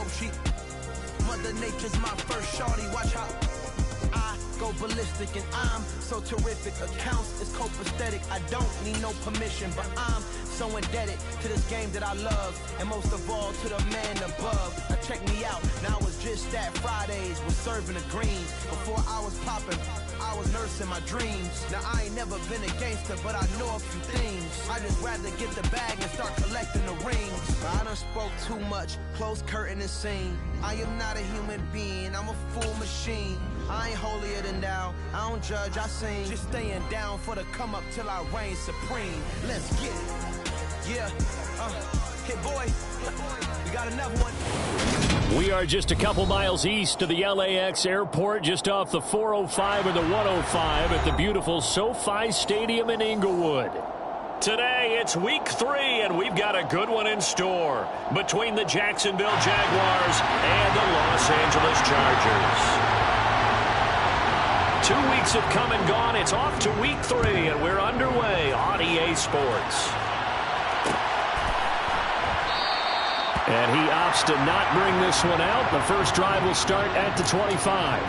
farm. Mother Nature's my first shawty. Watch how I go ballistic, and I'm so terrific. Accounts is copacetic. I don't need no permission, but I'm so indebted to this game that I love, and most of all to the man above. Now check me out. Now it's just that Fridays was serving the greens. Before I was popping, I was nursing my dreams. Now I ain't never been a gangster, but I know a few things. I just rather get the bag and start collecting the rings. But I done spoke too much. Close curtain and scene. I am not a human being. I'm a full machine. I ain't holier than thou. I don't judge, I sing. Just staying down for the come up till I reign supreme. Let's get it. Yeah. Hit boy. We got another one. We are just a couple miles east of the LAX airport, just off the 405 and the 105 at the beautiful SoFi Stadium in Inglewood. Today, it's week 3, and we've got a good one in store between the Jacksonville Jaguars and the Los Angeles Chargers. 2 weeks have come and gone. It's off to week 3, and we're underway on EA Sports. And he opts to not bring this one out. The first drive will start at the 25.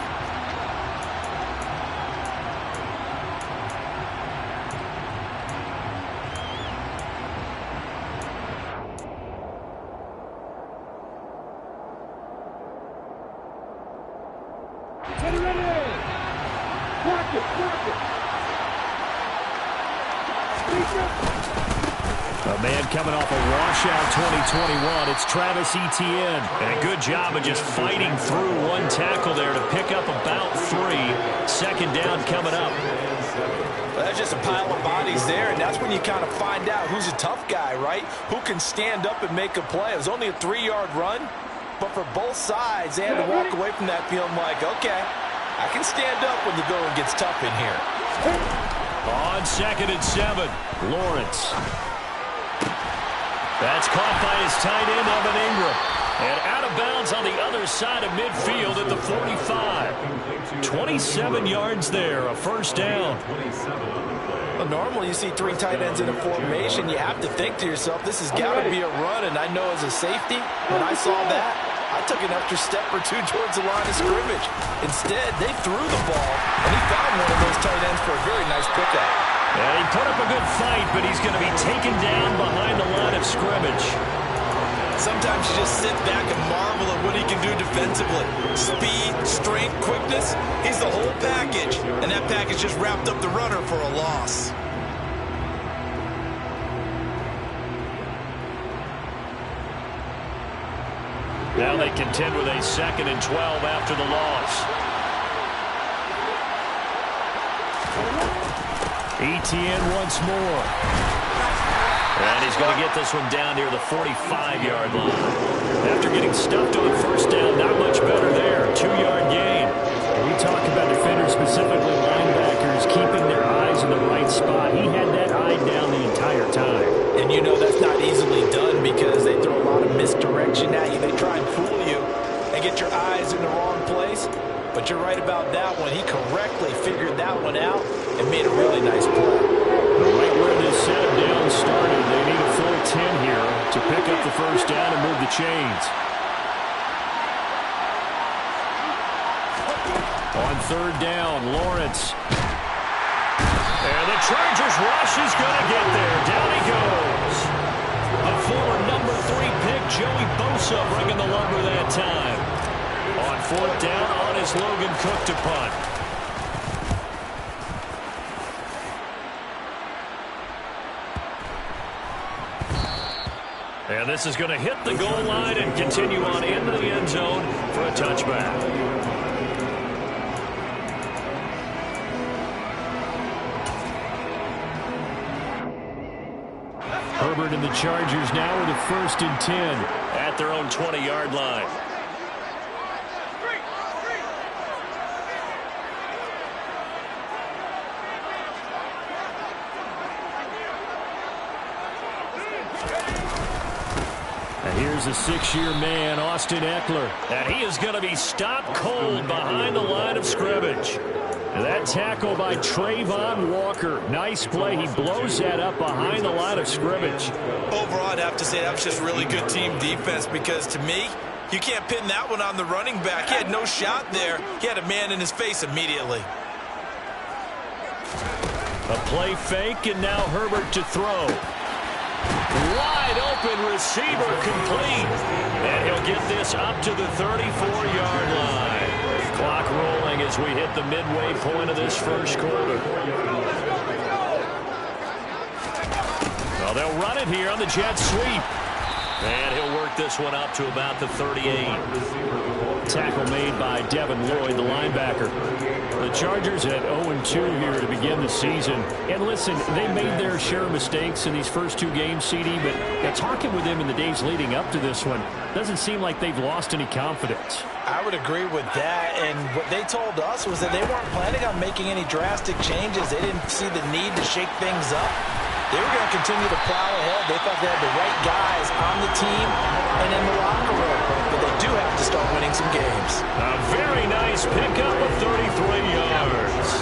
A man coming off a washout 2021. It's Travis Etienne. And a good job of just fighting through one tackle there to pick up about 3. Second down coming up. Well, that's just a pile of bodies there, and that's when you kind of find out who's a tough guy, right? Who can stand up and make a play. It was only a 3-yard run, but for both sides, they had to walk away from that feeling like, okay, I can stand up when the going gets tough in here. On 2nd and 7, Lawrence. That's caught by his tight end, Evan Ingram. And out of bounds on the other side of midfield at the 45. 27 yards there, a first down. Well, normally you see 3 tight ends in a formation. You have to think to yourself, this has got to be a run. And I know as a safety, when I saw that, I took an extra step or 2 towards the line of scrimmage. Instead, they threw the ball, and he found one of those tight ends for a very nice pickup. And he put up a good fight, but he's going to be taken down behind the line of scrimmage. Sometimes you just sit back and marvel at what he can do defensively. Speed, strength, quickness, he's the whole package. And that package just wrapped up the runner for a loss. Now they contend with a 2nd and 12 after the loss. Etienne once more. And he's going to get this one down near the 45-yard line. After getting stuffed on first down, not much better there. 2-yard gain. We talk about defenders, specifically linebackers, keeping their eyes in the right spot. He had that eye down the entire time. And you know that's not easily done because they throw a lot of misdirection at you. They try and fool you and get your eyes in the wrong place. But you're right about that one. He correctly figured that one out and made a really nice play. Right where this set of downs started, they need a full 10 here to pick up the first down and move the chains. On 3rd down, Lawrence. And the Chargers rush is going to get there. Down he goes. The former number 3 pick, Joey Bosa, bringing the lumber that time. On 4th down, on is Logan Cook to punt. And this is going to hit the goal line and continue on into the end zone for a touchback. Herbert and the Chargers now with a 1st and 10 at their own 20-yard line. Here's a 6-year man, Austin Eckler. And he is going to be stopped cold behind the line of scrimmage. And that tackle by Trayvon Walker. Nice play. He blows that up behind the line of scrimmage. Overall, I'd have to say that was just really good team defense because, to me, You can't pin that one on the running back. He had no shot there. He had a man in his face immediately. A play fake, and now Herbert to throw. Wide open receiver complete. And he'll get this up to the 34-yard line. Clock rolling as we hit the midway point of this first quarter. Well, they'll run it here on the jet sweep. And he'll work this one up to about the 38. Tackle made by Devin Lloyd, the linebacker. The Chargers at 0-2 here to begin the season. And listen, they made their share of mistakes in these first two games, CD, but talking with them in the days leading up to this one, doesn't seem like they've lost any confidence. I would agree with that, and what they told us was that they weren't planning on making any drastic changes. They didn't see the need to shake things up. They were going to continue to plow ahead. They thought they had the right guys on the team and in the locker room. But they do have to start winning some games. A very nice pickup of 33 yards.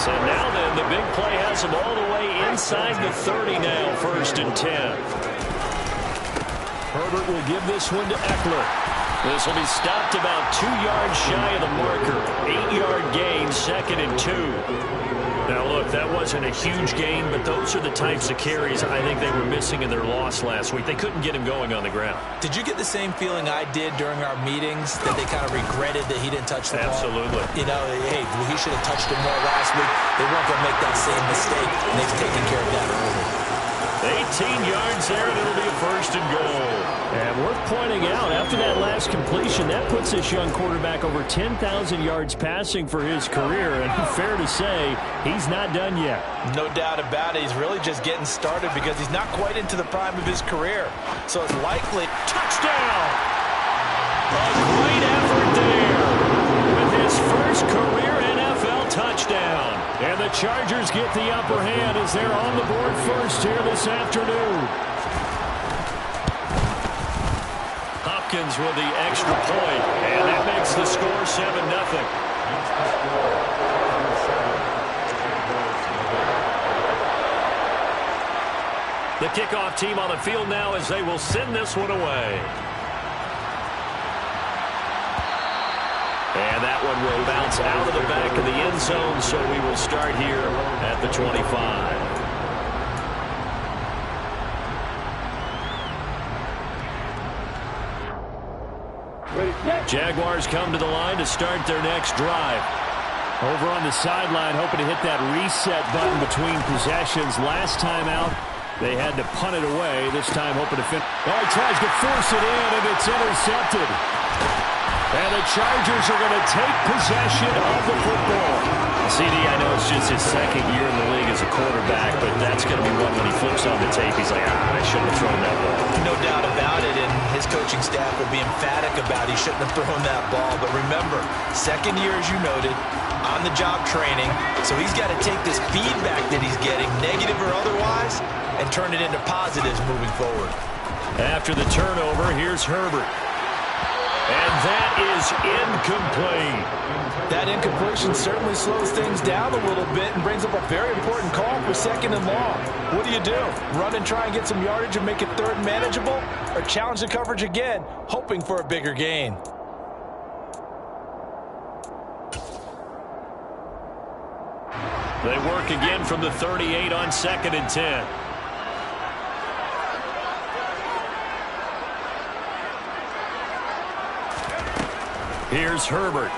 So now then, the big play has them all the way inside the 30 now, 1st and 10. Herbert will give this one to Eckler. This will be stopped about 2 yards shy of the marker. 8-yard gain, 2nd and 2. Now, look, that wasn't a huge gain, but those are the types of carries I think they were missing in their loss last week. They couldn't get him going on the ground. Did you get the same feeling I did during our meetings, that they kind of regretted that he didn't touch the ball? Absolutely. You know, hey, he should have touched him more last week. They weren't going to make that same mistake, and they've taken care of that early. 18 yards there, and it'll be a 1st and goal. And worth pointing out, after that last completion, that puts this young quarterback over 10,000 yards passing for his career. And fair to say, he's not done yet. No doubt about it. He's really just getting started because he's not quite into the prime of his career. So it's likely. Touchdown! A great effort there with his first career NFL touchdown. And the Chargers get the upper hand as they're on the board first here this afternoon. Hopkins with the extra point, and that makes the score 7-0. The kickoff team on the field now as they will send this one away. And that one will bounce out of the back of the end zone, so we will start here at the 25. Jaguars come to the line to start their next drive. Over on the sideline, hoping to hit that reset button between possessions. Last time out, they had to punt it away. This time, hoping to finish. Oh, he tries to force it in, and it's intercepted. And the Chargers are going to take possession of the football. CD, I know it's just his second year in the league as a quarterback, but that's going to be one when he flips on the tape. He's like, I shouldn't have thrown that ball. No doubt about it, and his coaching staff will be emphatic about he shouldn't have thrown that ball. But remember, second year, as you noted, on-the-job training, so he's got to take this feedback that he's getting, negative or otherwise, and turn it into positives moving forward. After the turnover, here's Herbert. And that is incomplete. That incompletion certainly slows things down a little bit and brings up a very important call for 2nd and long. What do? Run and try and get some yardage and make it 3rd and manageable? Or challenge the coverage again, hoping for a bigger gain? They work again from the 38 on 2nd and 10. Here's Herbert.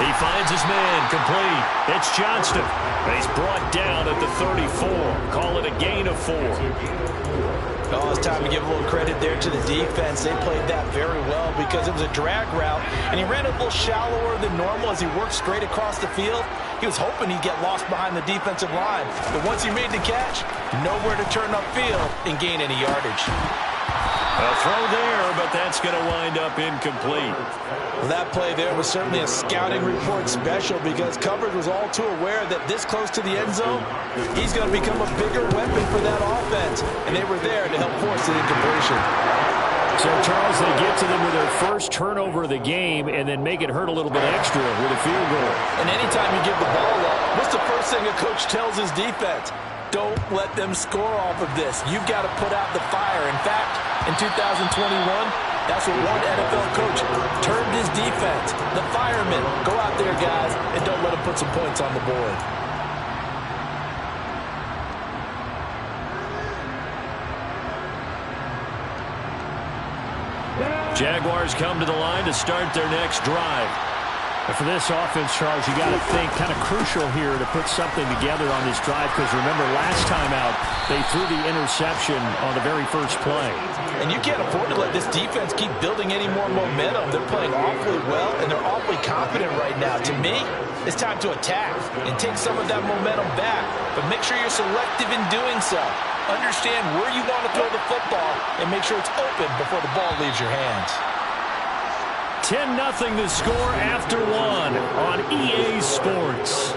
He finds his man, complete. It's Johnston. He's brought down at the 34. Call it a gain of 4. Oh, it's time to give a little credit there to the defense. They played that very well because it was a drag route, and he ran a little shallower than normal as he worked straight across the field. He was hoping he'd get lost behind the defensive line, but once he made the catch, nowhere to turn upfield and gain any yardage. A throw there, but that's going to wind up incomplete. Well, that play there was certainly a scouting report special because coverage was all too aware that this close to the end zone, he's going to become a bigger weapon for that offense, and they were there to help force the incompletion. So, Charles, they get to them with their first turnover of the game and then make it hurt a little bit extra with a field goal. And anytime you give the ball up, what's the first thing a coach tells his defense? Don't let them score off of this. You've got to put out the fire. In fact, in 2021, that's what one NFL coach termed his defense. The firemen. Go out there, guys, and don't let them put some points on the board. Jaguars come to the line to start their next drive. And for this offense, Charles, you got to think kind of crucial here to put something together on this drive, because remember last time out they threw the interception on the very first play. And you can't afford to let this defense keep building any more momentum. They're playing awfully well, and they're awfully confident right now. To me, it's time to attack and take some of that momentum back. But make sure you're selective in doing so. Understand where you want to throw the football and make sure it's open before the ball leaves your hands. 10-0 the score after one on EA Sports.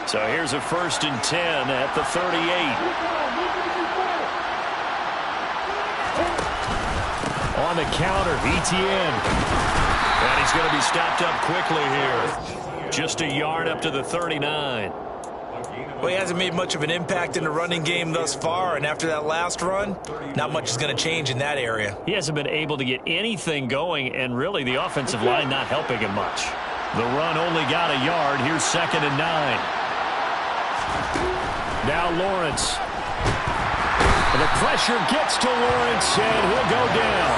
So here's a 1st and 10 at the 38. On the counter, ETN. And he's going to be stopped up quickly here. Just a yard up to the 39. Well, he hasn't made much of an impact in the running game thus far, and after that last run, not much is going to change in that area. He hasn't been able to get anything going, and really the offensive line not helping him much. The run only got a yard. Here's 2nd and 9. Now Lawrence. The pressure gets to Lawrence, and he'll go down.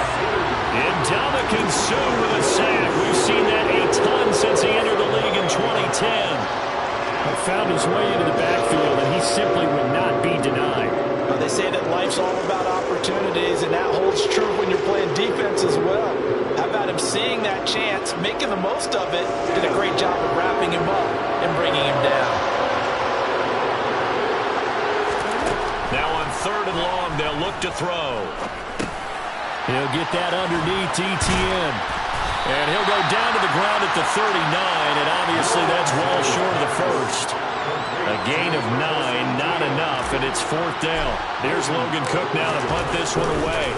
And Dominican Suh with a sack. We've seen that a ton since he entered the league in 2010. But found his way into the backfield, and he simply would not be denied. Well, they say that life's all about opportunities, and that holds true when you're playing defense as well. How about him seeing that chance, making the most of it, did a great job of wrapping him up and bringing him down. Now on 3rd and long, they'll look to throw. He'll get that underneath to ETN. And he'll go down to the ground at the 39, and obviously that's well short of the first. A gain of 9, not enough, and it's 4th down. There's Logan Cook now to punt this one away.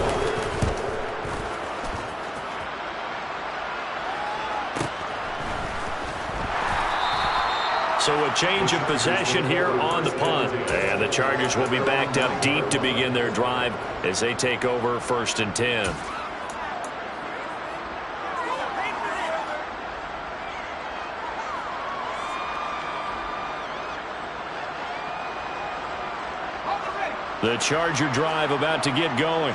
So a change of possession here on the punt. And the Chargers will be backed up deep to begin their drive as they take over 1st and 10. The Charger drive about to get going.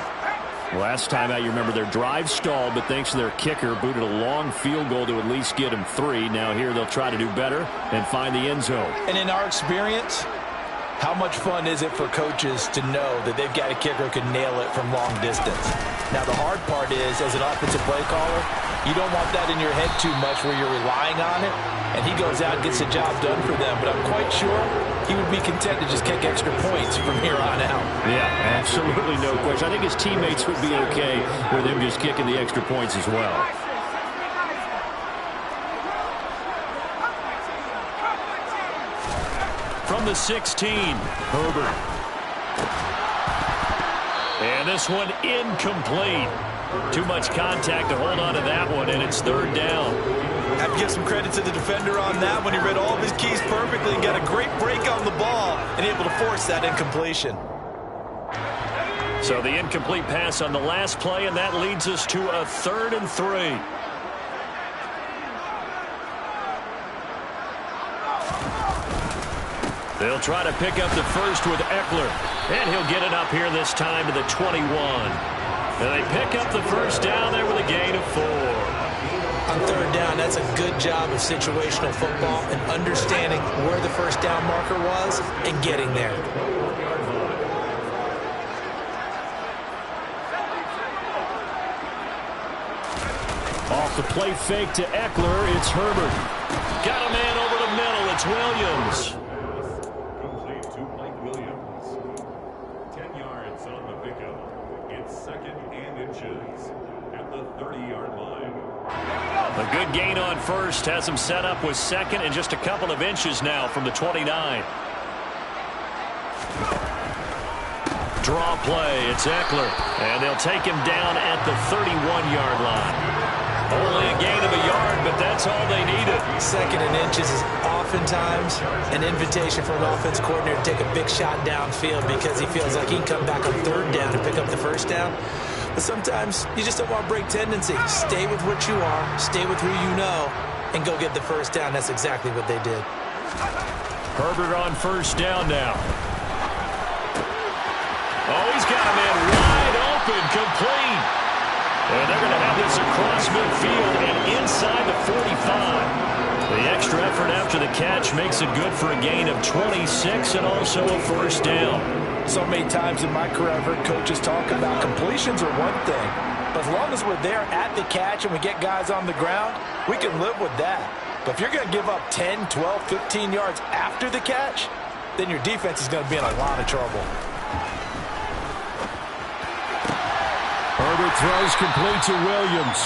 Last time out, you remember their drive stalled, but thanks to their kicker, booted a long field goal to at least get them 3. Now here they'll try to do better and find the end zone. And in our experience, how much fun is it for coaches to know that they've got a kicker who can nail it from long distance? Now the hard part is, as an offensive play caller, you don't want that in your head too much where you're relying on it, and he goes out and gets the job done for them. But I'm quite sure he would be content to just kick extra points from here on out. Yeah, absolutely no question. I think his teammates would be okay with him just kicking the extra points as well. From the 16, Herbert. And this one incomplete. Too much contact to hold on to that one, and it's 3rd down. I have to give some credit to the defender on that when he read all of his keys perfectly and got a great break on the ball and able to force that incompletion. So the incomplete pass on the last play, and that leads us to a 3rd and 3. They'll try to pick up the first with Eckler, and he'll get it up here this time to the 21. And they pick up the first down there with a gain of 4. On 3rd down, that's a good job of situational football and understanding where the first down marker was and getting there. Off the play fake to Eckler, it's Herbert. Got a man over the middle, it's Williams. Complete to Mike Williams. 10 yards on the pickup. It's 2nd inches at the 30-yard line. A good gain on first has him set up with second and just a couple of inches now from the 29. Draw play, it's Eckler, and they'll take him down at the 31-yard line. Only a gain of a yard, but that's all they needed. Second and inches is oftentimes an invitation for an offense coordinator to take a big shot downfield because he feels like he can come back on third down and pick up the first down. But sometimes you just don't want to break tendency. Stay with what you are, stay with who you know, and go get the first down. That's exactly what they did. Herbert on first down now. Oh, he's got a man wide open, complete. And they're going to have this across midfield and inside the 45. The extra effort after the catch makes it good for a gain of 26 and also a first down. So many times in my career I've heard coaches talk about completions are one thing, but as long as we're there at the catch and we get guys on the ground, we can live with that. But if you're going to give up 10, 12, 15 yards after the catch, then your defense is going to be in a lot of trouble. Herbert throws complete to Williams.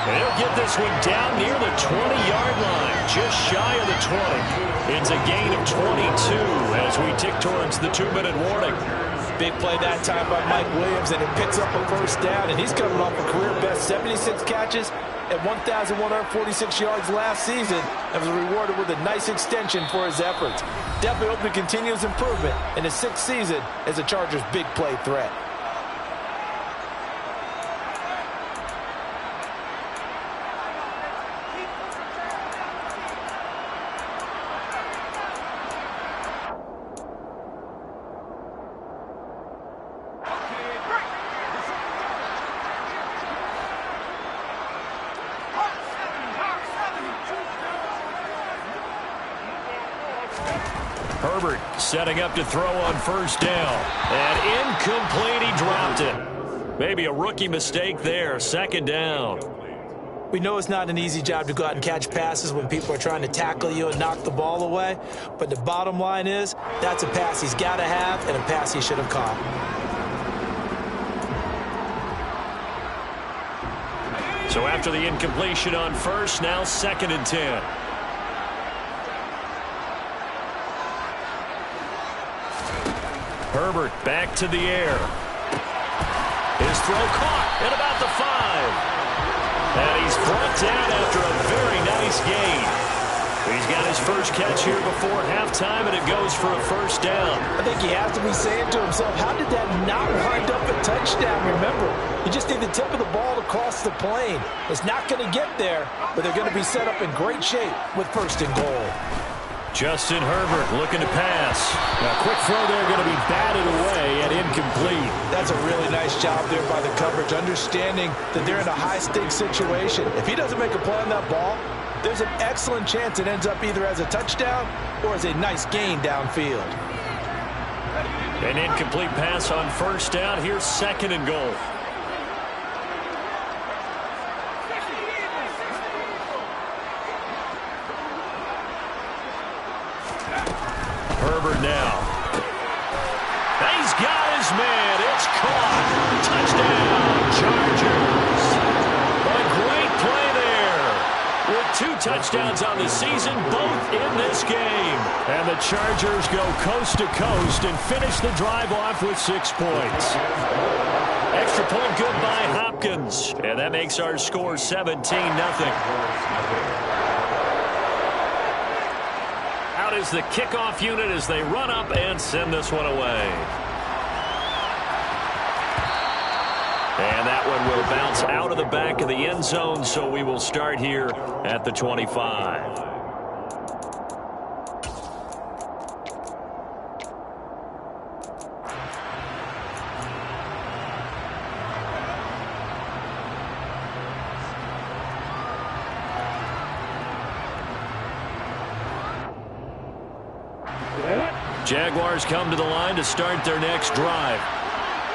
They'll get this one down near the 20-yard line, just shy of the 20. It's a gain of 22 as we tick towards the 2-minute warning. Big play that time by Mike Williams, and it picks up a first down, and he's coming off a career-best 76 catches at 1,146 yards last season and was rewarded with a nice extension for his efforts. Definitely hope to continue his improvement in his 6th season as a Chargers' big play threat. Herbert setting up to throw on first down. And incomplete, he dropped it. Maybe a rookie mistake there, second down. We know it's not an easy job to go out and catch passes when people are trying to tackle you and knock the ball away. But the bottom line is, that's a pass he's got to have and a pass he should have caught. So after the incompletion on first, now 2nd and 10. Herbert back to the air. His throw caught at about the 5. And he's brought down after a very nice gain. He's got his first catch here before halftime, and it goes for a first down. I think he has to be saying to himself, how did that not wind up a touchdown? Remember, you just need the tip of the ball to cross the plane. It's not going to get there, but they're going to be set up in great shape with 1st and goal. Justin Herbert looking to pass. A quick throw there going to be batted away and incomplete. That's a really nice job there by the coverage, understanding that they're in a high-stakes situation. If he doesn't make a play on that ball, there's an excellent chance it ends up either as a touchdown or as a nice gain downfield. An incomplete pass on first down. Here's 2nd and goal. Herbert now. He's got his man. It's caught. Touchdown, Chargers. A great play there. With 2 touchdowns on the season, both in this game. And the Chargers go coast to coast and finish the drive off with 6 points. Extra point good by Hopkins. And that makes our score 17-0. Out is the kickoff unit as they run up and send this one away. And that one will bounce out of the back of the end zone, so we will start here at the 25. Jaguars come to the line to start their next drive.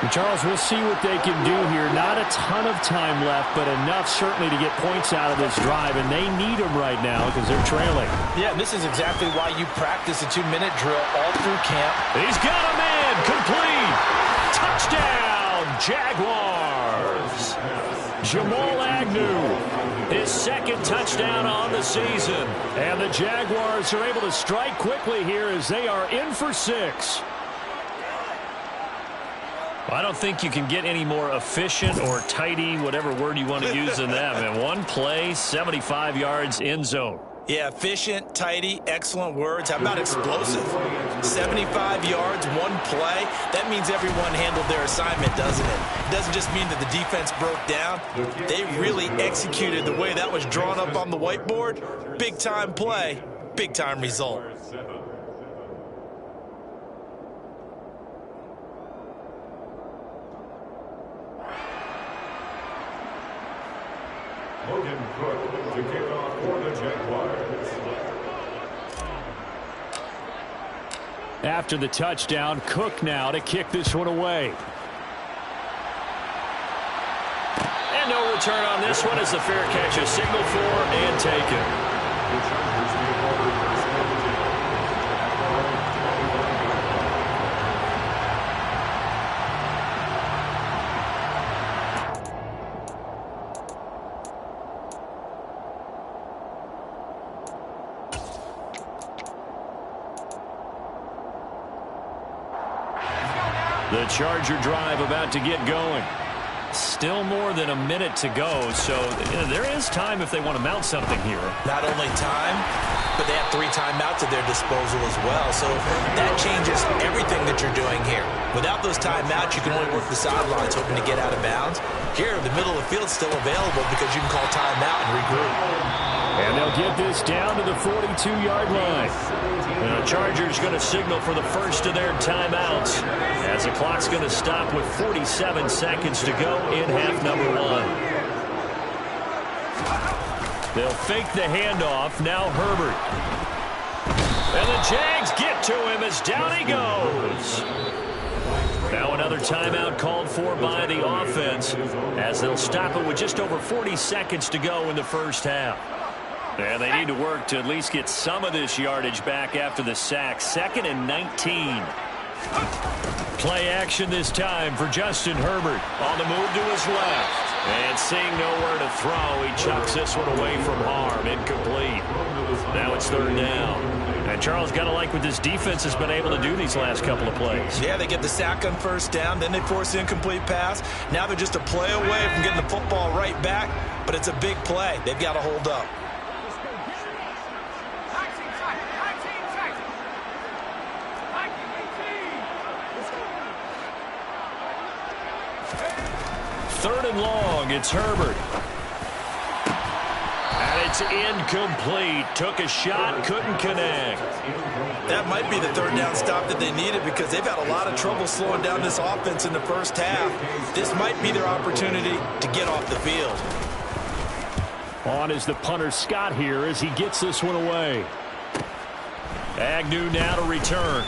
And Charles, we'll see what they can do here. Not a ton of time left, but enough certainly to get points out of this drive, and they need them right now because they're trailing. Yeah, this is exactly why you practice a 2-minute drill all through camp. He's got a man, complete. Touchdown, Jaguars. Jamal Agnew, his second touchdown on the season. And the Jaguars are able to strike quickly here as they are in for 6. I don't think you can get any more efficient or tidy, whatever word you want to use in that. And one play, 75 yards end zone. Yeah, efficient, tidy, excellent words. How about explosive? 75 yards, one play. That means everyone handled their assignment, doesn't it? It doesn't just mean that the defense broke down. They really executed the way that was drawn up on the whiteboard. Big-time play, big-time result. Logan Cook to kick off for the Jaguars. After the touchdown, Cook now to kick this one away. And no return on this one as the fair catch is signaled for and taken. The Chargers take over first and 10. The Charger drive about to get going. Still more than a minute to go, so there is time if they want to mount something here. Not only time, but they have 3 timeouts at their disposal as well. So that changes everything that you're doing here. Without those timeouts, you can only work the sidelines hoping to get out of bounds. Here, the middle of the field is still available because you can call timeout and regroup. And they'll get this down to the 42-yard line. The Chargers going to signal for the first of their timeouts as the clock's going to stop with 47 seconds to go in half number 1. They'll fake the handoff. Now Herbert. And the Jags get to him as down he goes. Now another timeout called for by the offense as they'll stop it with just over 40 seconds to go in the first half. And they need to work to at least get some of this yardage back after the sack. 2nd and 19. Play action this time for Justin Herbert. On the move to his left. And seeing nowhere to throw, he chucks this one away from harm. Incomplete. Now it's 3rd down. And Charles, got to like what this defense has been able to do these last couple of plays. Yeah, they get the sack on 1st down, then they force the incomplete pass. Now they're just a play away from getting the football right back, but it's a big play. They've got to hold up. Third and long, it's Herbert. And it's incomplete. Took a shot, couldn't connect. That might be the 3rd down stop that they needed because they've had a lot of trouble slowing down this offense in the first half. This might be their opportunity to get off the field. On is the punter Scott here as he gets this one away. Agnew now to return.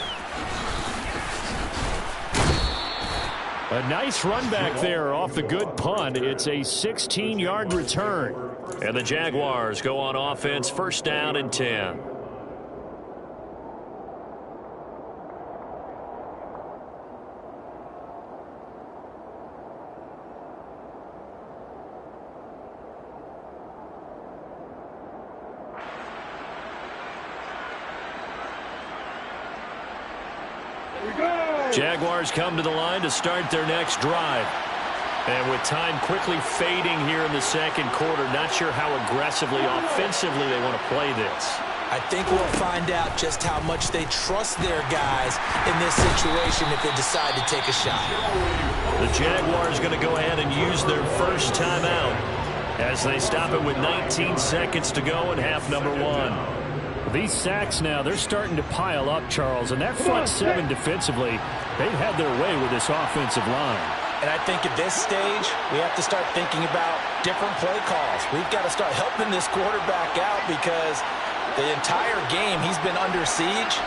A nice run back there off the good punt. It's a 16-yard return. And the Jaguars go on offense, 1st down and 10. Jaguars come to the line to start their next drive. And with time quickly fading here in the 2nd quarter, not sure how aggressively, offensively they want to play this. I think we'll find out just how much they trust their guys in this situation if they decide to take a shot. The Jaguars going to go ahead and use their first timeout as they stop it with 19 seconds to go in half number 1. These sacks now, they're starting to pile up, Charles. And that front 7 defensively, they've had their way with this offensive line. And I think at this stage, we have to start thinking about different play calls. We've got to start helping this quarterback out because the entire game he's been under siege.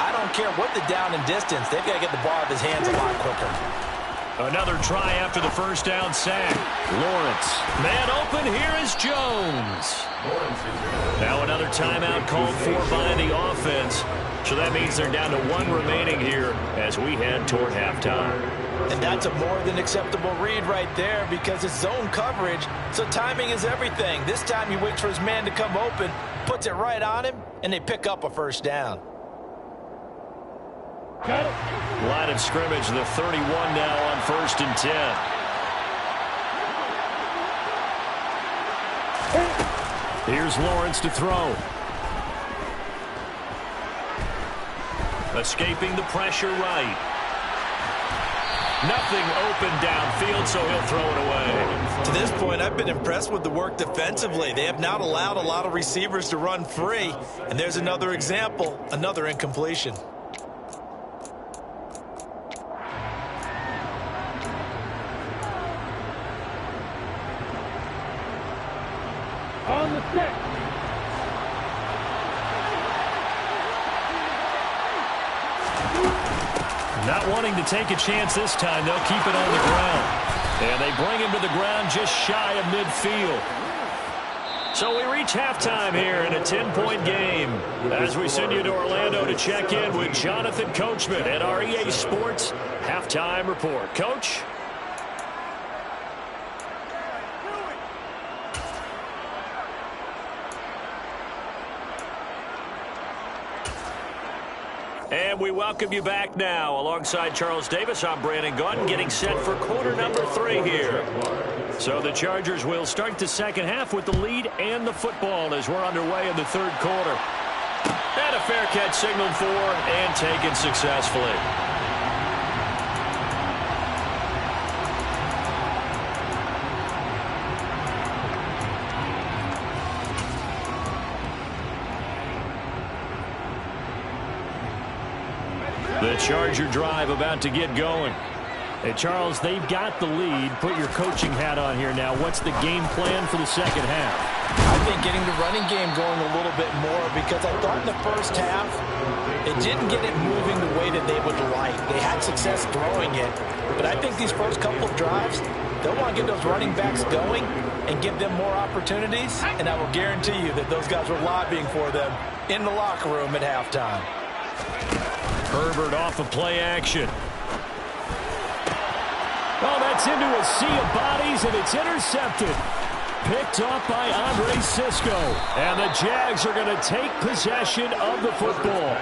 I don't care what the down and distance. They've got to get the ball out of his hands a lot quicker. Another try after the 1st down sack. Lawrence. Man open, here is Jones. Now another timeout called for by the offense. So that means they're down to 1 remaining here as we head toward halftime. And that's a more than acceptable read right there because it's zone coverage, so timing is everything. This time he waits for his man to come open, puts it right on him, and they pick up a first down. Line of scrimmage, the 31 now on 1st and 10. Here's Lawrence to throw. Escaping the pressure right. Nothing open downfield, so he'll throw it away. To this point, I've been impressed with the work defensively. They have not allowed a lot of receivers to run free. And there's another example, another incompletion. On the stick. Not wanting to take a chance this time, they'll keep it on the ground. And they bring him to the ground just shy of midfield. So we reach halftime here in a 10-point game. As we send you to Orlando to check in with Jonathan Coachman at our EA Sports Halftime Report. Coach? And we welcome you back now. Alongside Charles Davis, I'm Brandon Gaudin, getting set for quarter number 3 here. So the Chargers will start the second half with the lead and the football as we're underway in the third quarter. And a fair catch signaled for and taken successfully. The Charger drive about to get going. Hey, Charles, they've got the lead. Put your coaching hat on here now. What's the game plan for the second half? I think getting the running game going a little bit more because I thought in the first half it didn't get it moving the way that they would like. They had success throwing it, but I think these first couple of drives, they'll want to get those running backs going and give them more opportunities, and I will guarantee you that those guys were lobbying for them in the locker room at halftime. Herbert off of play action. Oh, that's into a sea of bodies, and it's intercepted. Picked off by Andre Sisco. And the Jags are going to take possession of the football.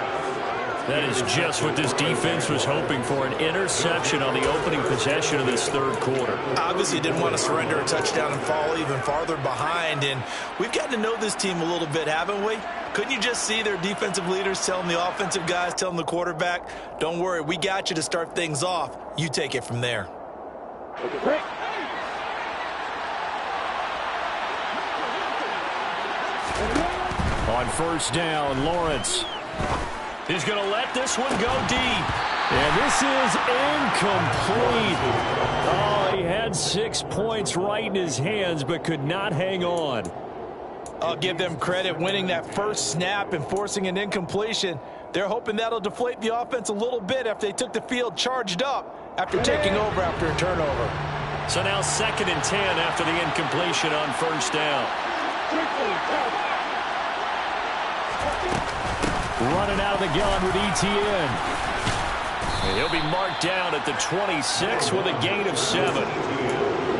That is just what this defense was hoping for, an interception on the opening possession of this third quarter. Obviously didn't want to surrender a touchdown and fall even farther behind, and we've gotten to know this team a little bit, haven't we? Couldn't you just see their defensive leaders telling the offensive guys, telling the quarterback, don't worry, we got you to start things off. You take it from there. On first down, Lawrence. He's going to let this one go deep. And this is incomplete. Oh, he had 6 points right in his hands, but could not hang on. I'll give them credit winning that first snap and forcing an incompletion. They're hoping that'll deflate the offense a little bit after they took the field charged up after taking over after a turnover. So now 2nd and 10 after the incompletion on first down. Running out of the gun with Etienne. And he'll be marked down at the 26 with a gain of 7.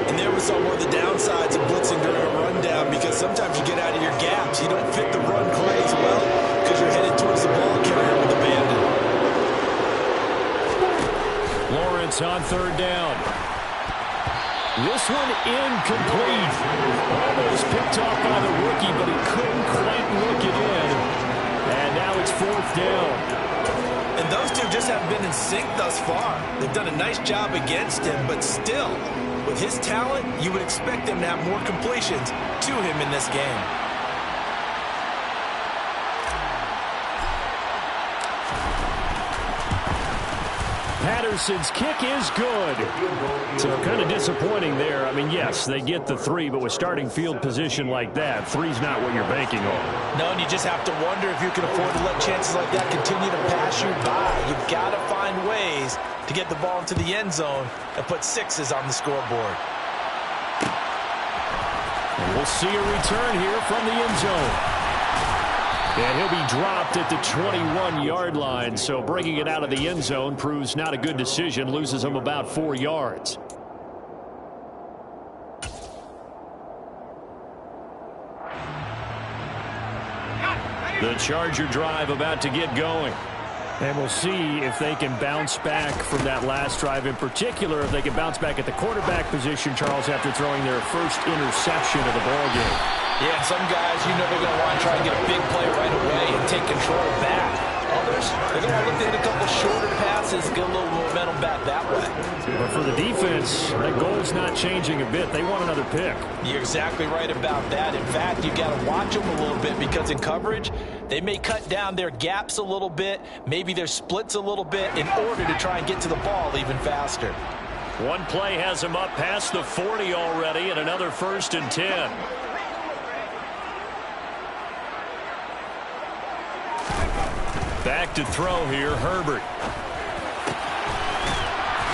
And there was some of the downsides of blitzing during a rundown because sometimes you get out of your gaps. You don't fit the run quite as well because you're headed towards the ball carrier with the bandit. Lawrence on third down. This one incomplete. Almost picked off by the rookie, but he couldn't quite look it in. And now it's 4th down. And those two just haven't been in sync thus far. They've done a nice job against him, but still, with his talent, you would expect them to have more completions to him in this game. Patterson's kick is good. So kind of disappointing there. I mean, yes, they get the 3, but with starting field position like that, 3's not what you're banking on. No, and you just have to wonder if you can afford to let chances like that continue to pass you by. You've got to find ways to get the ball into the end zone and put 6s on the scoreboard. And we'll see a return here from the end zone. And he'll be dropped at the 21-yard line. So bringing it out of the end zone proves not a good decision. Loses him about 4 yards. The Charger drive about to get going. And we'll see if they can bounce back from that last drive, in particular, if they can bounce back at the quarterback position, Charles, after throwing their first interception of the ballgame. Yeah, some guys, you know, they're going to want to try and get a big play right away and take control back. Others, they're going to look at a couple shorter passes, get a little momentum back that way. But for the defense, that goal's not changing a bit. They want another pick. You're exactly right about that. In fact, you got to watch them a little bit because in coverage, they may cut down their gaps a little bit, maybe their splits a little bit in order to try and get to the ball even faster. One play has him up past the 40 already, and another 1st and 10. Back to throw here, Herbert.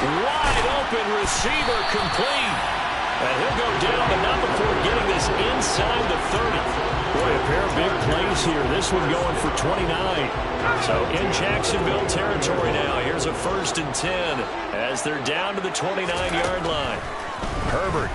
Wide open receiver, complete. And he'll go down, but not before getting this inside the 30. Boy, a pair of big plays here. This one going for 29. So in Jacksonville territory now. Here's a 1st and 10 as they're down to the 29-yard line. Herbert.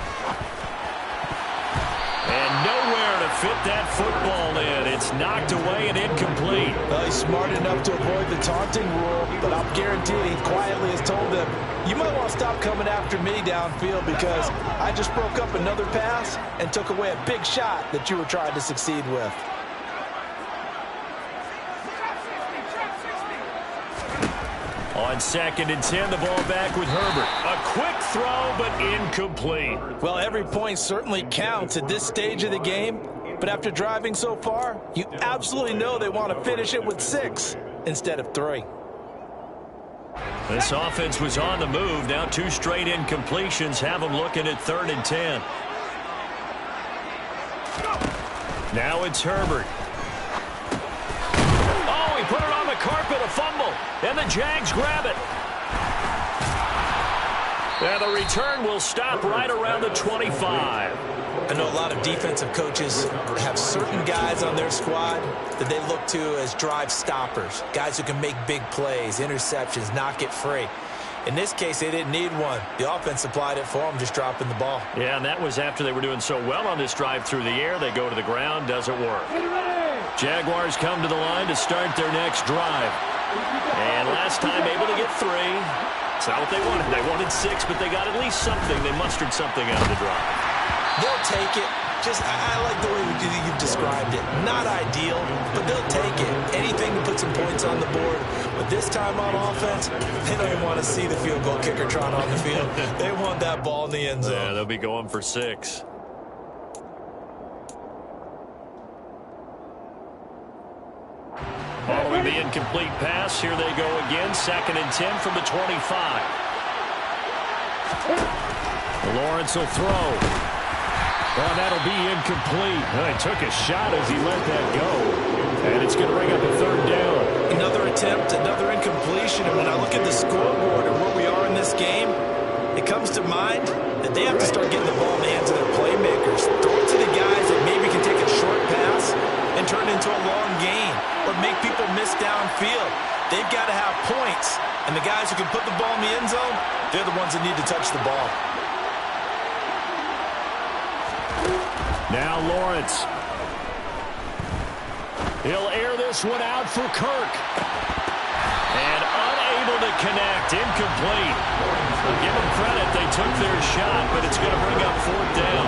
And nowhere to fit that football in. It's knocked away and incomplete. Well, he's smart enough to avoid the taunting rule, but I'm guaranteed he quietly has told them, you might want to stop coming after me downfield because I just broke up another pass and took away a big shot that you were trying to succeed with. On 2nd and 10, the ball back with Herbert. A quick throw, but incomplete. Well, every point certainly counts at this stage of the game, but after driving so far, you absolutely know they want to finish it with 6 instead of 3. This offense was on the move. Now 2 straight incompletions have them looking at 3rd and 10. Now it's Herbert. Oh, he put it on the carpet, a fumble. And the Jags grab it. And the return will stop right around the 25. I know a lot of defensive coaches have certain guys on their squad that they look to as drive stoppers, guys who can make big plays, interceptions, knock it free. In this case, they didn't need one. The offense supplied it for them, just dropping the ball. Yeah, and that was after they were doing so well on this drive through the air. They go to the ground, doesn't work. Jaguars come to the line to start their next drive. And last time able to get 3. It's not what they wanted. They wanted 6, but they got at least something. They mustered something out of the drive. They'll take it. I like the way you've described it. Not ideal, but they'll take it. Anything to put some points on the board. But this time on offense, they don't even want to see the field goal kicker trot on the field. They want that ball in the end zone. Yeah, they'll be going for 6. Following the incomplete pass, here they go again. 2nd and 10 from the 25. Lawrence will throw. Well, that'll be incomplete. Well, he took a shot as he let that go. And it's going to bring up a 3rd down. Another attempt, another incompletion. And when I look at the scoreboard and where we are in this game, it comes to mind that they have to start getting the ball in the hands of their playmakers. Throw it to the guys that maybe can take a short pass and turn it into a long gain or make people miss downfield. They've got to have points. And the guys who can put the ball in the end zone, they're the ones that need to touch the ball. Now Lawrence. He'll air this one out for Kirk. And unable to connect. Incomplete. Well, give them credit. They took their shot, but it's going to bring up 4th down.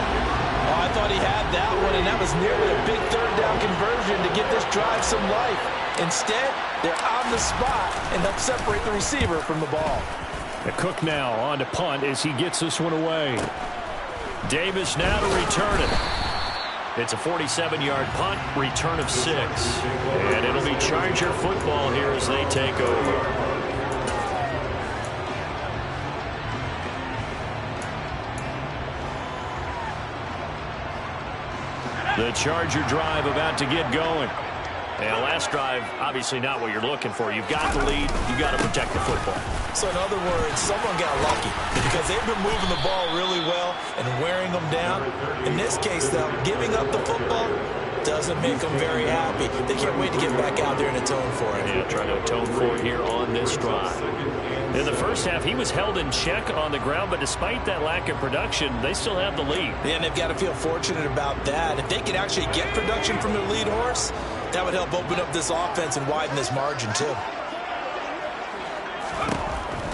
Oh, I thought he had that one, and that was nearly a big 3rd down conversion to give this drive some life. Instead, they're on the spot and help separate the receiver from the ball. The Cook now on to punt as he gets this one away. Davis now to return it. It's a 47-yard punt, return of 6. And it'll be Charger football here as they take over. The Charger drive about to get going. And last drive, obviously not what you're looking for. You've got the lead. You've got to protect the football. So in other words, someone got lucky because they've been moving the ball really well and wearing them down. In this case, though, giving up the football, doesn't make them very happy. They can't wait to get back out there and atone for it. Yeah, trying to atone for it here on this drive. In the first half, he was held in check on the ground, but despite that lack of production, they still have the lead. And they've got to feel fortunate about that. If they could actually get production from their lead horse, that would help open up this offense and widen this margin, too.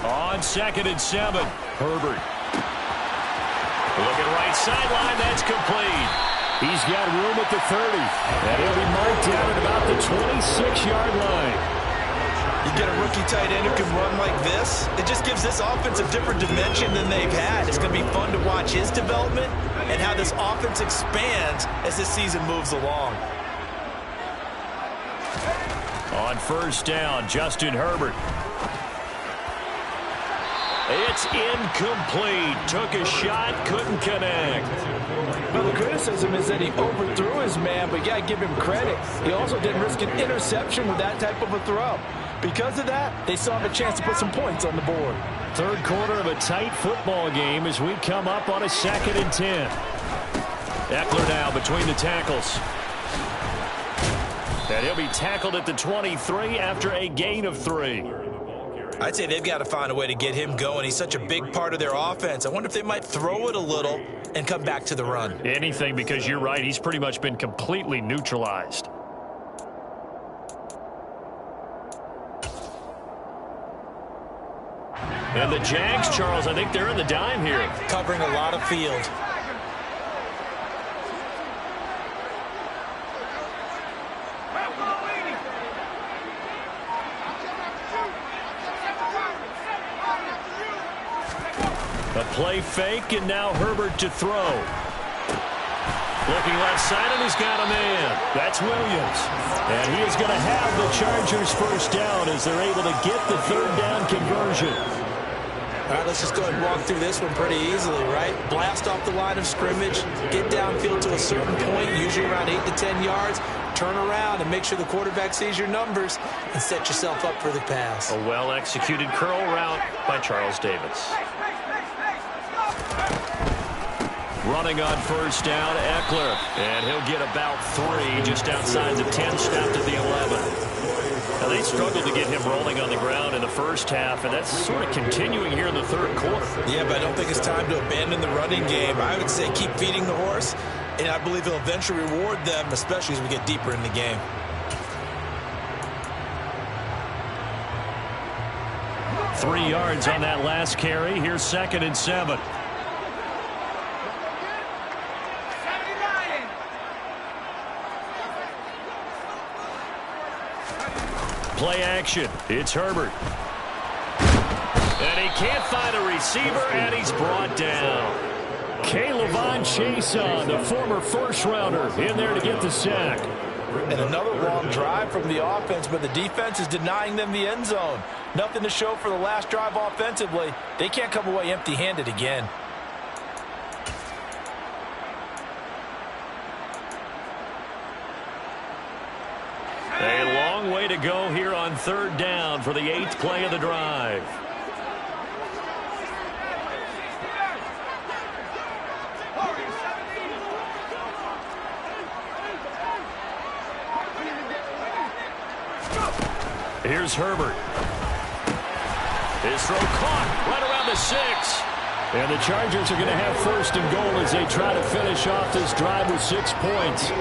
On 2nd and 7, Herbert. Looking right sideline, that's complete. He's got room at the 30, and he'll be marked down at about the 26-yard line. You get a rookie tight end who can run like this, it just gives this offense a different dimension than they've had. It's going to be fun to watch his development and how this offense expands as this season moves along. On 1st down, Justin Herbert. It's incomplete. Took a shot, couldn't connect. Well, the criticism is that he overthrew his man, but you got to give him credit. He also didn't risk an interception with that type of a throw. Because of that, they still have a chance to put some points on the board. Third quarter of a tight football game as we come up on a 2nd and 10. Eckler now between the tackles. And he'll be tackled at the 23 after a gain of 3. I'd say they've got to find a way to get him going. He's such a big part of their offense. I wonder if they might throw it a little and come back to the run. Anything, because you're right. He's pretty much been completely neutralized. And the Jags, Charles, I think they're in the dime here. Covering a lot of field. A play fake, and now Herbert to throw. Looking left side, and he's got a man. That's Williams. And he is going to have the Chargers first down as they're able to get the 3rd down conversion. All right, let's just go ahead and walk through this one pretty easily, right? Blast off the line of scrimmage, get downfield to a certain point, usually around 8 to 10 yards, turn around and make sure the quarterback sees your numbers and set yourself up for the pass. A well-executed curl route by Charles Davis. Running on 1st down, Eckler. And he'll get about 3 just outside the 10, stopped at the 11. Now, they struggled to get him rolling on the ground in the first half, and that's sort of continuing here in the 3rd quarter. Yeah, but I don't think it's time to abandon the running game. I would say keep feeding the horse, and I believe he'll eventually reward them, especially as we get deeper in the game. Three yards on that last carry. Here's 2nd and 7. Play action. It's Herbert. And he can't find a receiver, and he's brought down. K'Lavon Chason, the former first-rounder, in there to get the sack. And another long drive from the offense, but the defense is denying them the end zone. Nothing to show for the last drive offensively. They can't come away empty-handed again. A long way to go here on 3rd down for the 8th play of the drive. Here's Herbert. His throw caught right around the 6. And the Chargers are going to have 1st and goal as they try to finish off this drive with 6 points.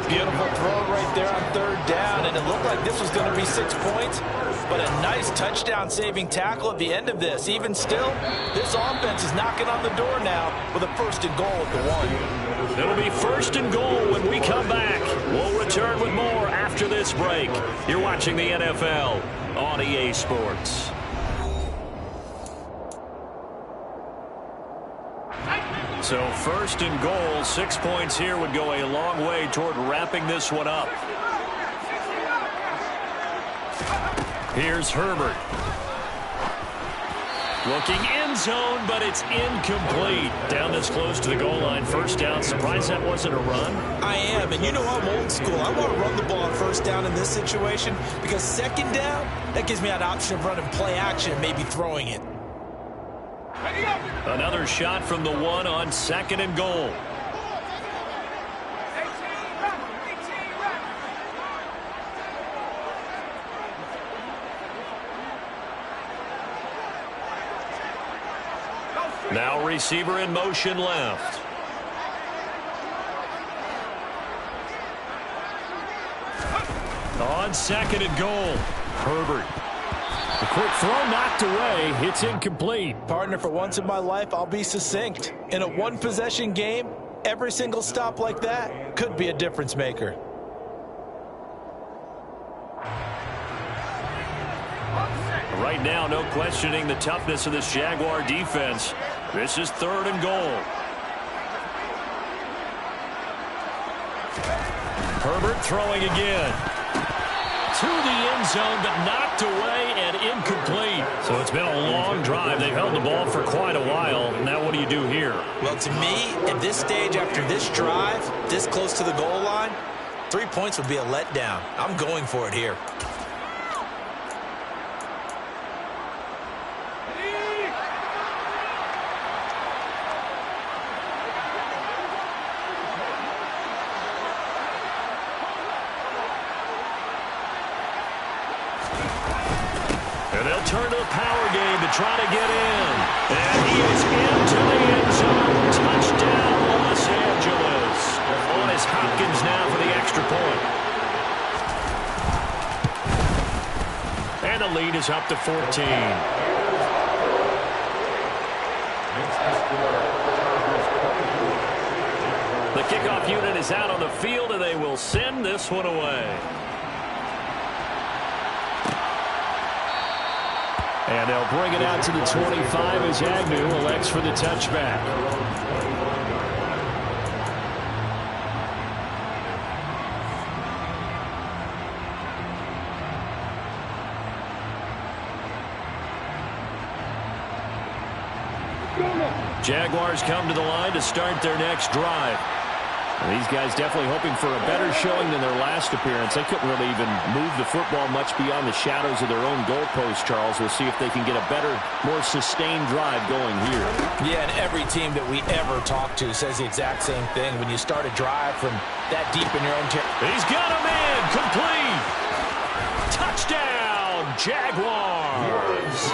Beautiful throw right there on 3rd down, and it looked like this was going to be 6 points, but a nice touchdown-saving tackle at the end of this. Even still, this offense is knocking on the door now with a 1st and goal at the 1. It'll be 1st and goal when we come back. We'll return with more after this break. You're watching the NFL on EA Sports. So 1st and goal, 6 points here would go a long way toward wrapping this one up. Here's Herbert. Looking end zone, but it's incomplete. Down this close to the goal line, 1st down. Surprised that wasn't a run? I am, and you know I'm old school. I want to run the ball on 1st down in this situation because 2nd down, that gives me an option of running play action and maybe throwing it. Another shot from the 1 on 2nd and goal. Now receiver in motion left. On 2nd and goal, Herbert. The quick throw knocked away. It's incomplete. Partner, for once in my life, I'll be succinct. In a one-possession game, every single stop like that could be a difference maker. Right now, no questioning the toughness of this Jaguar defense. This is 3rd and goal. Herbert throwing again. To the end zone, but knocked away and incomplete. So it's been a long drive. They've held the ball for quite a while. Now what do you do here? Well, to me, at this stage, after this drive, this close to the goal line, 3 points would be a letdown. I'm going for it here. Turn to the power game to try to get in. And he is into the end zone. Touchdown, Los Angeles. On is Hopkins now for the extra point. And the lead is up to 14. The kickoff unit is out on the field, and they will send this one away. And they'll bring it out to the 25 as Agnew elects for the touchback. Jaguars come to the line to start their next drive. And these guys definitely hoping for a better showing than their last appearance. They couldn't really even move the football much beyond the shadows of their own goalpost, Charles. We'll see if they can get a better, more sustained drive going here. Yeah, and every team that we ever talk to says the exact same thing. When you start a drive from that deep in your own territory. He's got him in. Complete. Touchdown, Jaguars.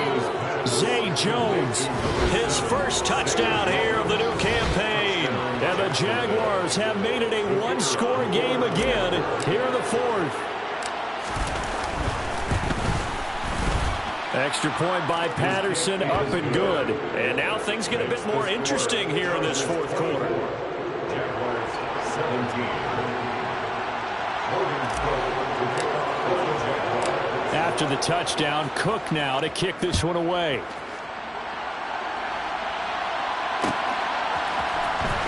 Zay Jones, his first touchdown here of the new campaign. And the Jaguars have made it a one-score game again here in the 4th. Extra point by Patterson, up and good. And now things get a bit more interesting here in this 4th quarter. Jaguars 17. After the touchdown, Cook now to kick this one away.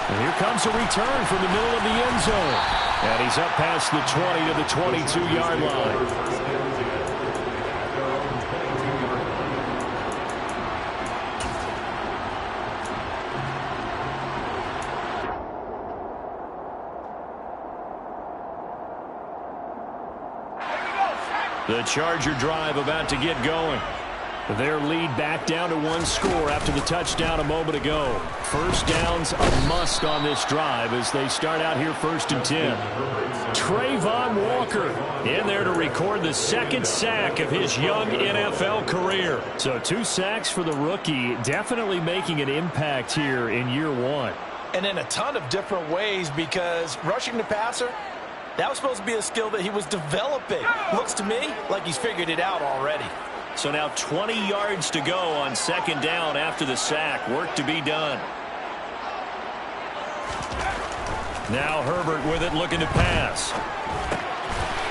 And here comes a return from the middle of the end zone. And he's up past the 20 to the 22-yard line. The Charger drive about to get going. Their lead back down to 1 score after the touchdown a moment ago. First down's a must on this drive as they start out here 1st and 10. Trayvon Walker in there to record the 2nd sack of his young NFL career. So 2 sacks for the rookie, definitely making an impact here in year 1. And in a ton of different ways, because rushing the passer, that was supposed to be a skill that he was developing. Looks to me like he's figured it out already. So now 20 yards to go on 2nd down after the sack. Work to be done. Now Herbert with it, looking to pass.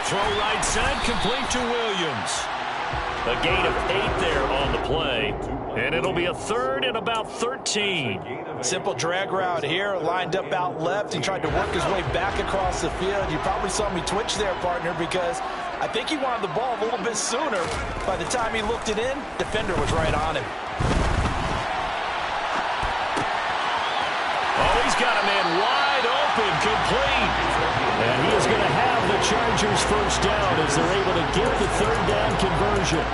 Throw right side, complete to Williams. A gain of 8 there on the play. And it'll be a 3rd and about 13. Simple drag route here, lined up out left and tried to work his way back across the field. You probably saw me twitch there, partner, because I think he wanted the ball a little bit sooner. By the time he looked it in, defender was right on him. Oh, he's got a man wide open, complete. And he is going to have the Chargers first down as they're able to get the 3rd down conversion.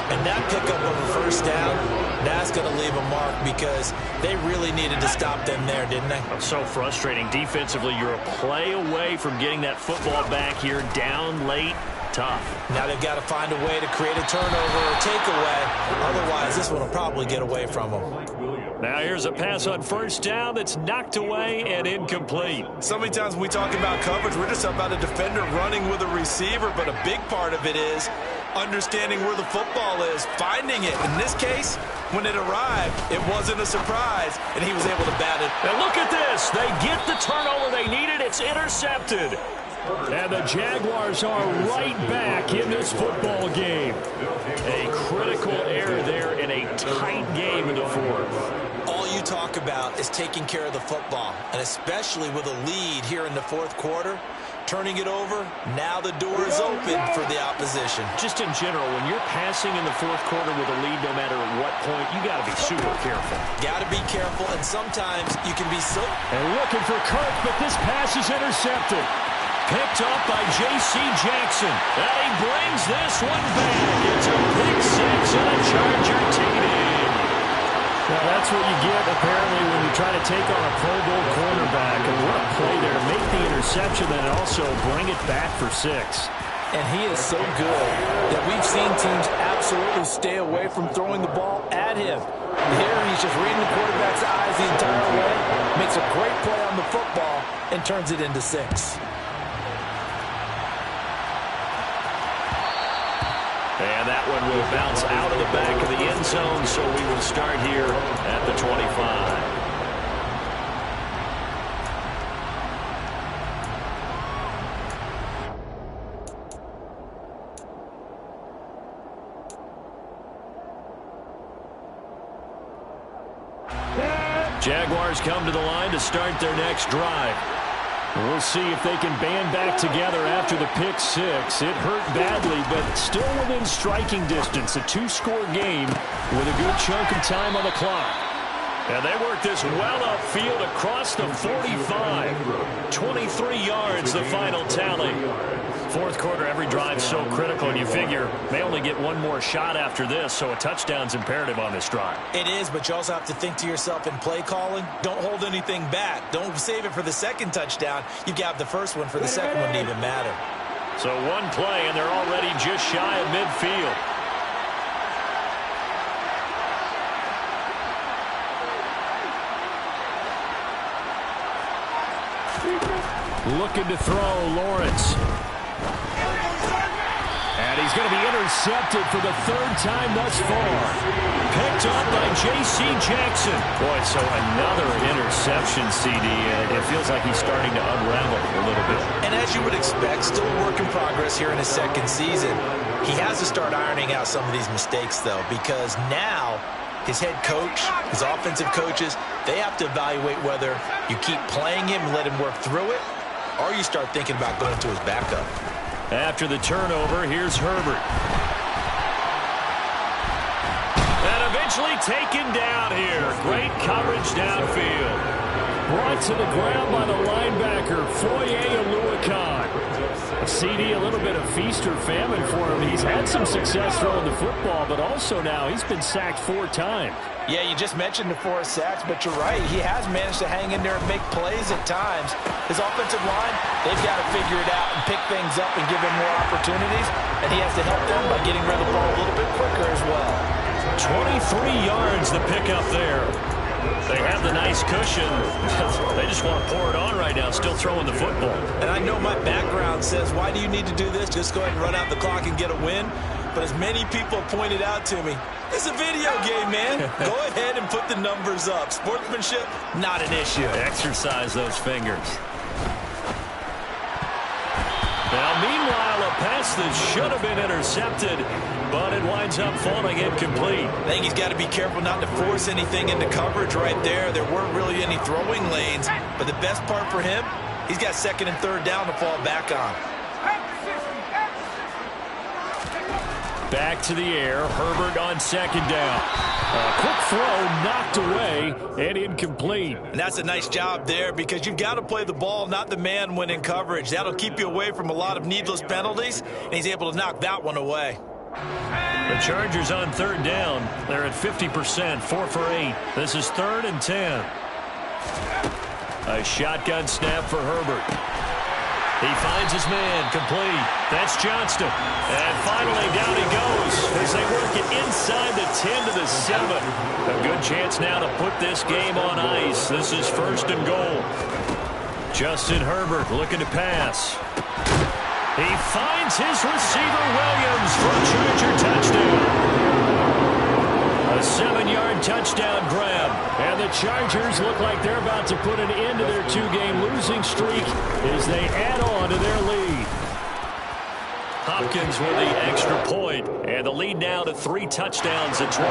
And that pickup of a first down, that's going to leave a mark because they really needed to stop them there, didn't they? It's so frustrating. Defensively, you're a play away from getting that football back here down late. Tough. Now they've got to find a way to create a turnover or takeaway. Otherwise, this one will probably get away from them. Now here's a pass on first down that's knocked away and incomplete. So many times when we talk about coverage, we're just about a defender running with a receiver, but a big part of it is understanding where the football is, finding it. In this case, when it arrived, it wasn't a surprise, and he was able to bat it. And look at this. They get the turnover they needed. It's intercepted. And the Jaguars are right back in this football game. A critical error there in a tight game in the fourth. All you talk about is taking care of the football, and especially with a lead here in the fourth quarter, turning it over, now the door is open for the opposition. Just in general, when you're passing in the fourth quarter with a lead, no matter at what point, you got to be super careful. Got to be careful, and sometimes you can be so... And looking for Kirk, but this pass is intercepted. Picked up by J.C. Jackson. And he brings this one back. It's a pick six and a Charger TD. Now that's what you get, apparently, when you try to take on a Pro Bowl cornerback. And what a play there to make the interception and also bring it back for 6. And he is so good that we've seen teams absolutely stay away from throwing the ball at him. Here he's just reading the quarterback's eyes the entire way, makes a great play on the football, and turns it into 6. And that one will bounce out of the back of the end zone, so we will start here at the 25. Jaguars come to the line to start their next drive. We'll see if they can band back together after the pick 6. It hurt badly, but still within striking distance. A 2-score game with a good chunk of time on the clock. And they work this well upfield across the 45. 23 yards, the final tally. Fourth quarter, every drive so critical, and you figure they only get one more shot after this, so a touchdown's imperative on this drive. It is, but you also have to think to yourself in play calling, don't hold anything back. Don't save it for the second touchdown. You've got the first one for the second one to even matter. So one play, and they're already just shy of midfield. Looking to throw, Lawrence. And he's going to be intercepted for the third time thus far. Picked up by J.C. Jackson. Boy, so another interception, CD. And it feels like he's starting to unravel a little bit. And as you would expect, still a work in progress here in his second season. He has to start ironing out some of these mistakes, though, because now his head coach, his offensive coaches, they have to evaluate whether you keep playing him and let him work through it, or you start thinking about going to his backup. After the turnover, here's Herbert. And eventually taken down here. Great coverage downfield. Brought to the ground by the linebacker, Foye Oluokun. CD, a little bit of feast or famine for him. He's had some success throwing the football, but also now he's been sacked 4 times. Yeah, you just mentioned the 4 sacks, but you're right. He has managed to hang in there and make plays at times. His offensive line, they've got to figure it out and pick things up and give him more opportunities, and he has to help them by getting rid of the ball a little bit quicker as well. 23 yards the pickup there. They have the nice cushion. They just want to pour it on right now, still throwing the football. And I know my background says, why do you need to do this? Just go ahead and run out the clock and get a win. But as many people pointed out to me, it's a video game, man. Go ahead and put the numbers up. Sportsmanship, not an issue. Exercise those fingers. Now, meanwhile, a pass that should have been intercepted, but it winds up falling incomplete. I think he's got to be careful not to force anything into coverage right there. There weren't really any throwing lanes, but the best part for him, he's got second and third down to fall back on. Back to the air, Herbert on second down. A quick throw knocked away and incomplete. And that's a nice job there because you've got to play the ball, not the man when in coverage. That'll keep you away from a lot of needless penalties, and he's able to knock that one away. The Chargers on third down. They're at 50%, 4 for 8. This is 3rd and 10. A shotgun snap for Herbert. He finds his man, complete. That's Johnston. And finally, down he goes as they work it inside the 10 to the 7. A good chance now to put this game on ice. This is 1st and goal. Justin Herbert looking to pass. He finds his receiver, Williams, for a Charger touchdown. A 7-yard touchdown grab. And the Chargers look like they're about to put an end to their 2-game losing streak as they add on to their lead. Hopkins with the extra point, and the lead now to 3 touchdowns at 21.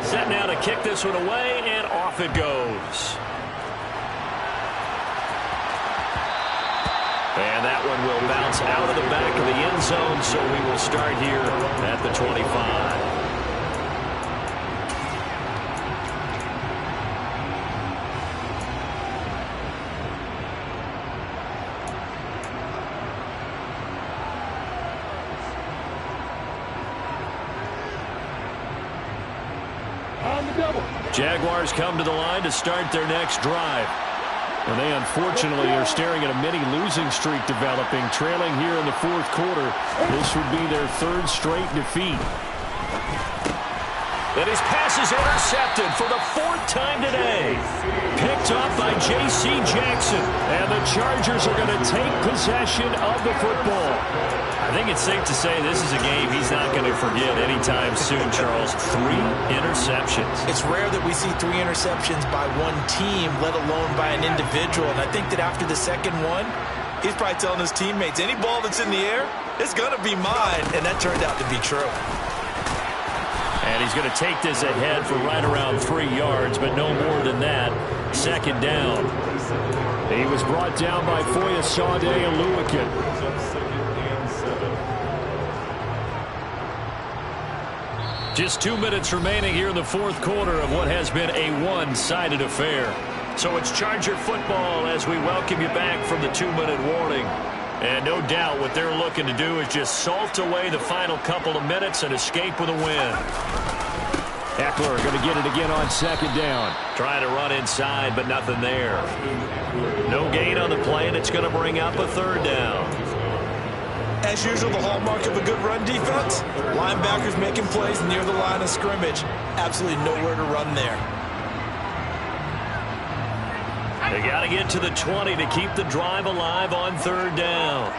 Set now to kick this one away, and off it goes. And that one will bounce out of the back of the end zone, so we will start here at the 25. Jaguars come to the line to start their next drive. And they unfortunately are staring at a mini losing streak developing, trailing here in the 4th quarter. This would be their 3rd straight defeat. And his pass is intercepted for the 4th time today. Picked off by J.C. Jackson. And the Chargers are going to take possession of the football. I think it's safe to say this is a game he's not going to forget anytime soon, Charles. 3 interceptions. It's rare that we see 3 interceptions by one team, let alone by an individual. And I think that after the second one, he's probably telling his teammates, any ball that's in the air, it's going to be mine. And that turned out to be true. And he's going to take this ahead for right around 3 yards, but no more than that. 2nd down. He was brought down by Foyesade and Lewican. Just 2 minutes remaining here in the 4th quarter of what has been a one-sided affair. So it's Charger football as we welcome you back from the 2-minute warning. And no doubt what they're looking to do is just salt away the final couple of minutes and escape with a win. Eckler going to get it again on 2nd down. Trying to run inside, but nothing there. No gain on the play, and it's going to bring up a 3rd down. As usual, the hallmark of a good run defense, linebackers making plays near the line of scrimmage. Absolutely nowhere to run there. They got to get to the 20 to keep the drive alive on 3rd down.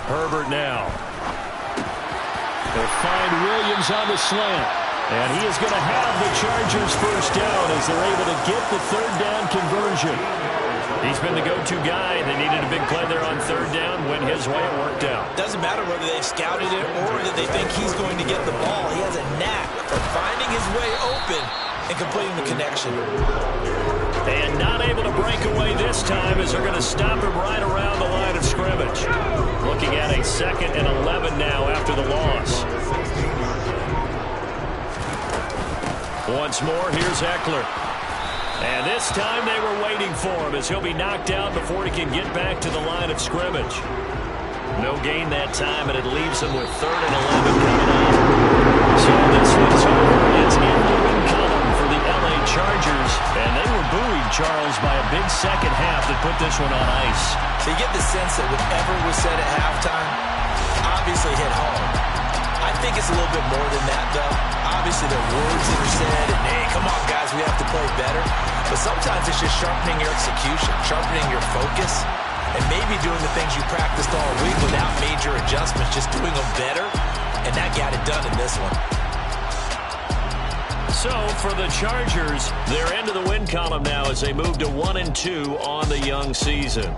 Herbert now. They'll find Williams on the slant. And he is going to have the Chargers 1st down as they're able to get the 3rd down conversion. He's been the go-to guy. They needed a big play there on 3rd down. Went his way, it worked out. Doesn't matter whether they've scouted it or that they think he's going to get the ball. He has a knack for finding his way open and completing the connection. And not able to break away this time as they're going to stop him right around the line of scrimmage. Looking at a 2nd and 11 now after the loss. Once more, here's Eckler. And this time they were waiting for him as he'll be knocked out before he can get back to the line of scrimmage. No gain that time, and it leaves him with 3rd and 11 coming up. So this one's over. It's in the win column for the L.A. Chargers. And they were buoyed, Charles, by a big second half that put this one on ice. So you get the sense that whatever was said at halftime obviously hit home. I think it's a little bit more than that, though. Obviously, there are words that are said, and hey, come on, guys, we have to play better. But sometimes it's just sharpening your execution, sharpening your focus, and maybe doing the things you practiced all week without major adjustments, just doing them better, and that got it done in this one. So, for the Chargers, they're into the win column now as they move to 1-2 on the young season.